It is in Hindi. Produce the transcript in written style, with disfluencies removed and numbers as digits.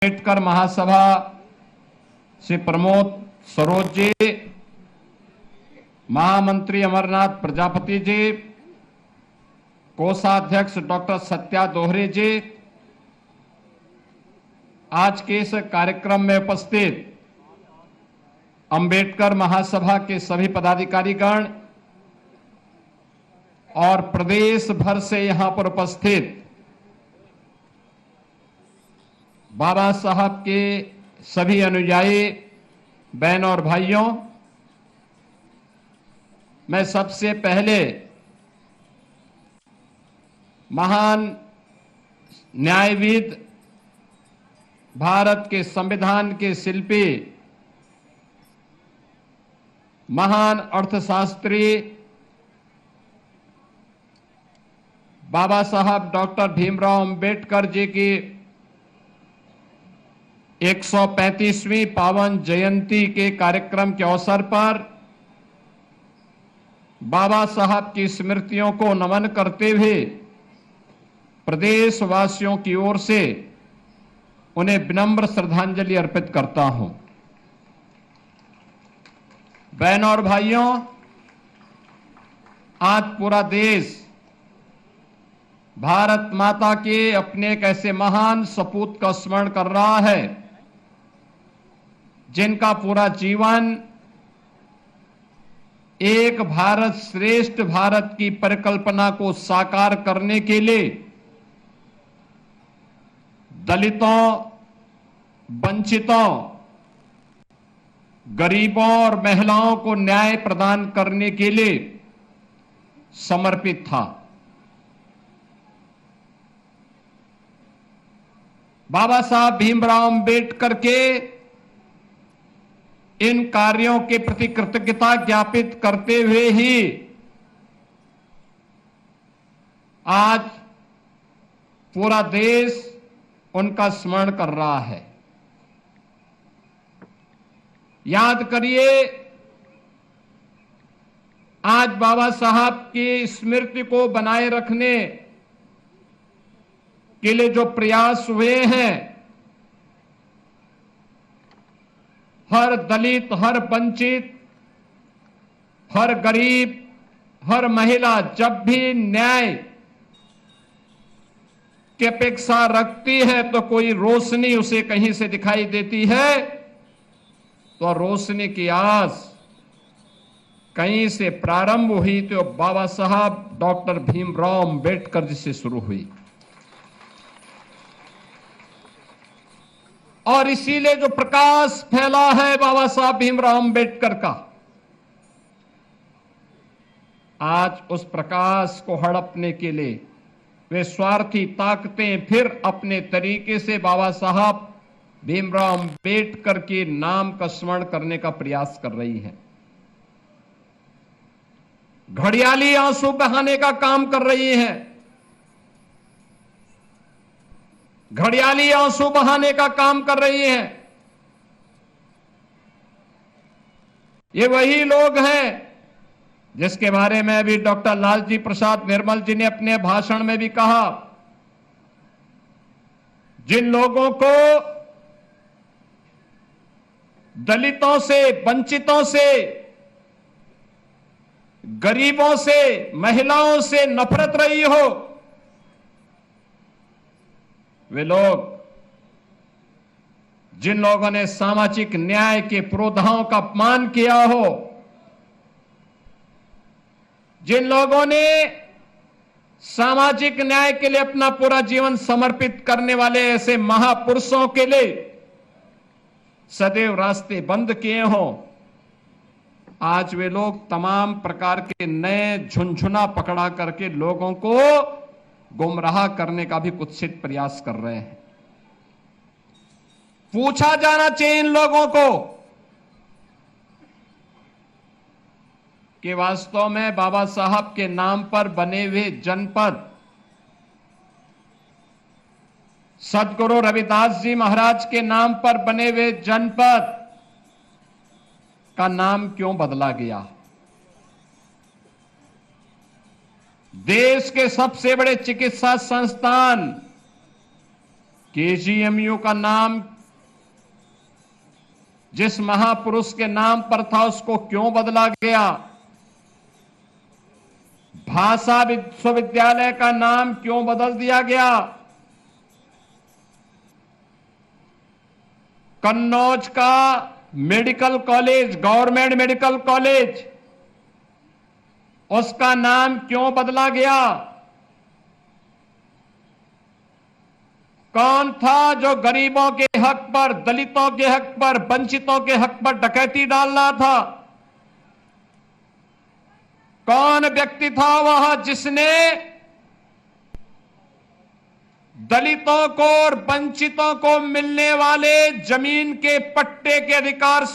अम्बेडकर महासभा से प्रमोद सरोज जी, महामंत्री अमरनाथ प्रजापति जी, कोषाध्यक्ष डॉक्टर सत्या दोहरे जी, आज के इस कार्यक्रम में उपस्थित अम्बेडकर महासभा के सभी पदाधिकारीगण और प्रदेश भर से यहां पर उपस्थित बाबा साहब के सभी अनुयायी बहन और भाइयों, मैं सबसे पहले महान न्यायविद, भारत के संविधान के शिल्पी, महान अर्थशास्त्री बाबा साहब डॉक्टर भीमराव अंबेडकर जी की 135वीं पावन जयंती के कार्यक्रम के अवसर पर बाबा साहब की स्मृतियों को नमन करते हुए प्रदेशवासियों की ओर से उन्हें विनम्र श्रद्धांजलि अर्पित करता हूं। बहनों और भाइयों, आज पूरा देश भारत माता के अपने एक ऐसे महान सपूत का स्मरण कर रहा है जिनका पूरा जीवन एक भारत श्रेष्ठ भारत की परिकल्पना को साकार करने के लिए दलितों, वंचितों, गरीबों और महिलाओं को न्याय प्रदान करने के लिए समर्पित था। बाबा साहब भीमराव अंबेडकर के इन कार्यों के प्रति कृतज्ञता ज्ञापित करते हुए ही आज पूरा देश उनका स्मरण कर रहा है। याद करिए, आज बाबा साहब की स्मृति को बनाए रखने के लिए जो प्रयास हुए हैं, हर दलित, हर वंचित, हर गरीब, हर महिला जब भी न्याय की अपेक्षा रखती है तो कोई रोशनी उसे कहीं से दिखाई देती है, तो रोशनी की आस कहीं से प्रारंभ हुई तो बाबा साहब डॉक्टर भीमराव अंबेडकर जी से शुरू हुई। और इसीलिए जो प्रकाश फैला है बाबा साहब भीमराव अंबेडकर का, आज उस प्रकाश को हड़पने के लिए वे स्वार्थी ताकतें फिर अपने तरीके से बाबा साहब भीमराव अंबेडकर के नाम का स्मरण करने का प्रयास कर रही हैं। घड़ियाली आंसू बहाने का काम कर रही हैं। घड़ियाली आंसू बहाने का काम कर रही हैं। ये वही लोग हैं जिसके बारे में अभी डॉक्टर लालजी प्रसाद निर्मल जी ने अपने भाषण में भी कहा, जिन लोगों को दलितों से, वंचितों से, गरीबों से, महिलाओं से नफरत रही हो, वे लोग, जिन लोगों ने सामाजिक न्याय के पुरोधाओं का अपमान किया हो, जिन लोगों ने सामाजिक न्याय के लिए अपना पूरा जीवन समर्पित करने वाले ऐसे महापुरुषों के लिए सदैव रास्ते बंद किए हों, आज वे लोग तमाम प्रकार के नए झुनझुना पकड़ा करके लोगों को गुमराह करने का भी कुत्सित प्रयास कर रहे हैं। पूछा जाना चाहिए इन लोगों को कि वास्तव में बाबा साहब के नाम पर बने हुए जनपद, सदगुरु रविदास जी महाराज के नाम पर बने हुए जनपद का नाम क्यों बदला गया? देश के सबसे बड़े चिकित्सा संस्थान केजीएमयू का नाम जिस महापुरुष के नाम पर था उसको क्यों बदला गया? भाषा विश्वविद्यालय का नाम क्यों बदल दिया गया? कन्नौज का medical college, government medical college, उसका नाम क्यों बदला गया? कौन था जो गरीबों के हक पर, दलितों के हक पर, वंचितों के हक पर डकैती डाल रहा था? कौन व्यक्ति था वह जिसने दलितों को और वंचितों को मिलने वाले जमीन के पट्टे के अधिकार से